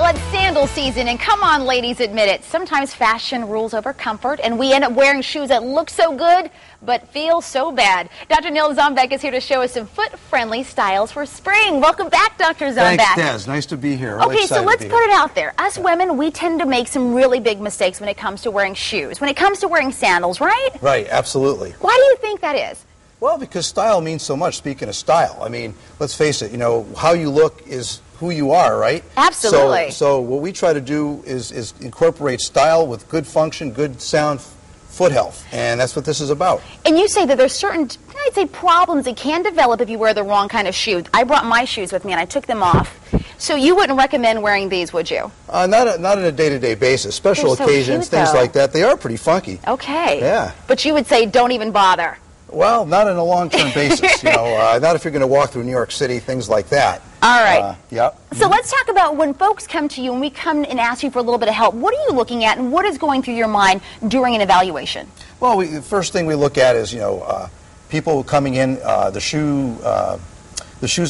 it's sandal season, and come on, ladies, admit it. Sometimes fashion rules over comfort, and we end up wearing shoes that look so good, but feel so bad. Dr. Neal Zomback is here to show us some foot-friendly styles for spring. Welcome back, Dr. Zomback. Thanks, Des. Nice to be here. Okay, so let's put it out there. Us women, we tend to make some really big mistakes when it comes to wearing shoes, when it comes to wearing sandals, right? Right, absolutely. Why do you think that is? Well, because style means so much. Speaking of style, I mean, let's face it, you know, how you look is who you are, right? Absolutely. So what we try to do is incorporate style with good function, good sound foot health, and that's what this is about. And you say that there's certain, I'd say, problems that can develop if you wear the wrong kind of shoe. I brought my shoes with me and I took them off. So you wouldn't recommend wearing these, would you? Not on a day-to-day basis. Special occasions, things like that. They are pretty funky. Okay. Yeah. But you would say don't even bother. Well, not on a long-term basis, you know, not if you're going to walk through New York City, things like that. All right. Yep. So let's talk about when folks come to you and we come and ask you for a little bit of help. What are you looking at and what is going through your mind during an evaluation? Well, the first thing we look at is, you know, people coming in, the shoes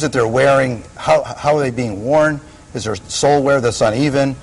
that they're wearing, how are they being worn? Is there sole wear that's uneven?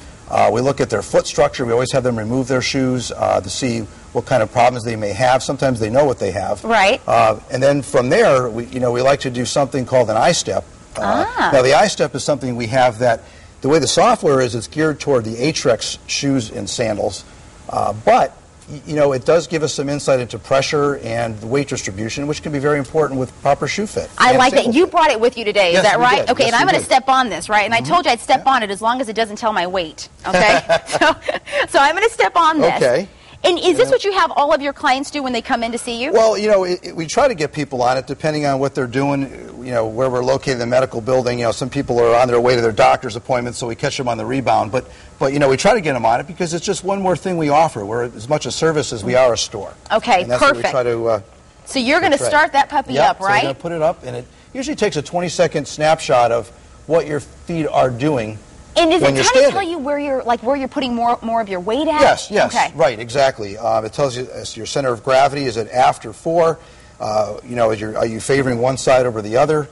We look at their foot structure. We always have them remove their shoes to see what kind of problems they may have. Sometimes they know what they have. Right. And then from there, we like to do something called an I-step. Now, the I-step is something we have that, the way the software is, it's geared toward the Atrex shoes and sandals. But, you know, it does give us some insight into pressure and the weight distribution, which can be very important with proper shoe fit. I like that. You brought it with you today, is that right? Okay, and I'm going to step on this, right? And I told you I'd step on it as long as it doesn't tell my weight, okay? so I'm going to step on this. Okay. And is this what you have all of your clients do when they come in to see you? Well, you know, we try to get people on it depending on what they're doing, you know, where we're located in the medical building. You know, some people are on their way to their doctor's appointment, so we catch them on the rebound. But you know, we try to get them on it because it's just one more thing we offer. We're as much a service as we are a store. Okay, and that's perfect. What we try to, so you're going to start that puppy up, right? So we're going to put it up, and it usually takes a 20-second snapshot of what your feet are doing. And does it kind of tell you where you're putting more of your weight at? Yes, yes, okay. Right, exactly. It tells you your center of gravity. Is it aft or fore? You know, are you favoring one side over the other,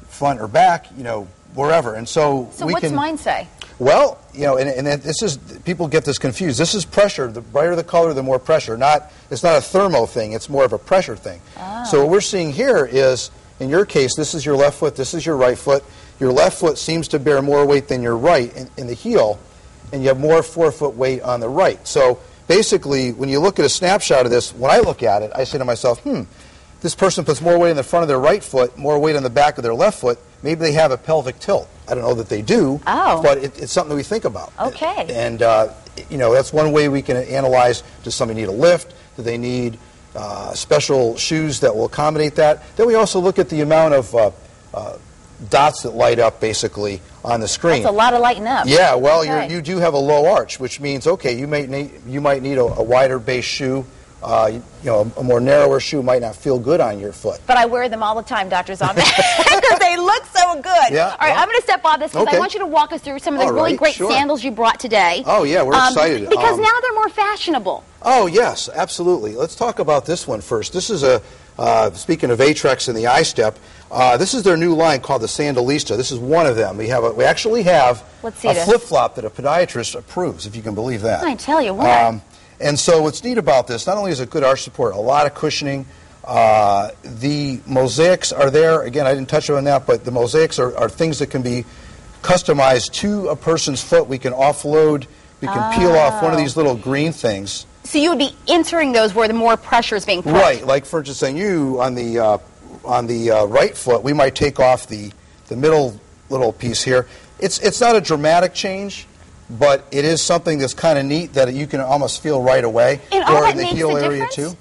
front or back? You know, wherever. And so what's mine say? Well, you know, and this is, people get this confused. This is pressure. The brighter the color, the more pressure. It's not a thermo thing. It's more of a pressure thing. Ah. So what we're seeing here is, in your case, this is your left foot. This is your right foot. Your left foot seems to bear more weight than your right in the heel, and you have more forefoot weight on the right. So basically, when you look at a snapshot of this, when I look at it, I say to myself, this person puts more weight in the front of their right foot, more weight on the back of their left foot. Maybe they have a pelvic tilt. I don't know that they do, but it's something that we think about. Okay. And, you know, that's one way we can analyze, does somebody need a lift? Do they need special shoes that will accommodate that? Then we also look at the amount of dots that light up basically on the screen. That's a lot of lighting up. Yeah, well, you do have a low arch, which means, okay, you might need a wider base shoe. You know, a more narrower shoe might not feel good on your foot. But I wear them all the time, Dr. Zomback, because they look so good. Yeah, all right, I'm going to step on this because I want you to walk us through some of the really great sandals you brought today. Oh, yeah, we're excited. Because now they're more fashionable. Oh, yes, absolutely. Let's talk about this one first. This is speaking of Atrex and the I-step, this is their new line called the Sandalista. This is one of them. We actually have a flip-flop that a podiatrist approves, if you can believe that. I tell you what. And so what's neat about this, not only is it good arch support, a lot of cushioning. The mosaics are there. Again, I didn't touch on that, but the mosaics are things that can be customized to a person's foot. We can offload. We can peel off one of these little green things. So you would be entering those where the more pressure is being put. Right. Like, for instance, on you, on the right foot, we might take off the middle little piece here. It's not a dramatic change, but it is something that's kind of neat that you can almost feel right away. Or in the heel area too.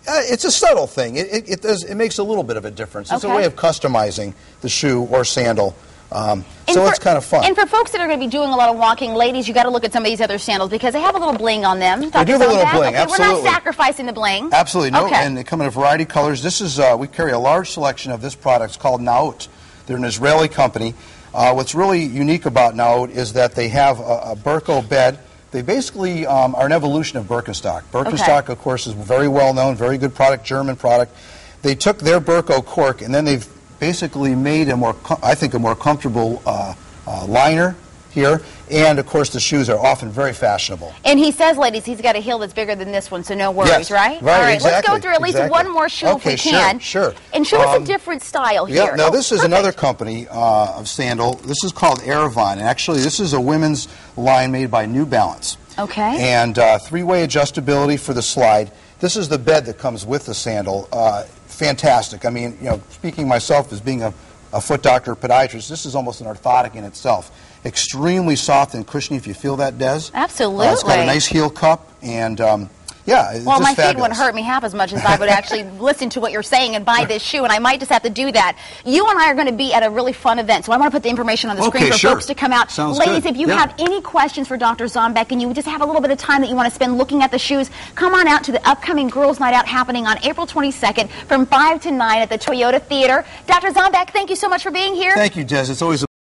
It's a subtle thing. It makes a little bit of a difference. It's a way of customizing the shoe or sandal. So it's kind of fun. And for folks that are going to be doing a lot of walking, ladies, you got to look at some of these other sandals because they have a little bling on them. They do have a little bling, absolutely. We're not sacrificing the bling. Absolutely, no. And they come in a variety of colors. This is we carry a large selection of this product. It's called Naut. They're an Israeli company. What's really unique about Naut is that they have a Berko bed. They basically are an evolution of Birkenstock. Birkenstock, of course, is very well known, very good product, German product. They took their Berko cork and then they've basically made a more, I think, a more comfortable liner here. And, of course, the shoes are often very fashionable. And he says, ladies, he's got a heel that's bigger than this one, so no worries, yes, right? Right, all right, exactly, let's go through at least one more shoe if we can. Sure. And show us a different style here. Yeah, now this is another company of sandal. This is called Aravon. And actually, this is a women's line made by New Balance. Okay. And three-way adjustability for the slide. This is the bed that comes with the sandal. Fantastic. I mean, you know, speaking myself as being a foot doctor or podiatrist, this is almost an orthotic in itself. Extremely soft and cushiony, if you feel that, Des. Absolutely. It's got a nice heel cup, and yeah, it's well, just my feet fabulous. wouldn't hurt me half as much as I would actually listen to what you're saying and buy this shoe, and I might just have to do that. You and I are going to be at a really fun event, so I want to put the information on the screen for folks to come out. Sounds Ladies, good. if you have any questions for Dr. Zomback and you just have a little bit of time that you want to spend looking at the shoes, come on out to the upcoming Girls Night Out happening on April 22nd from 5 to 9 at the Toyota Theater. Dr. Zomback, thank you so much for being here. Thank you, Des. It's always a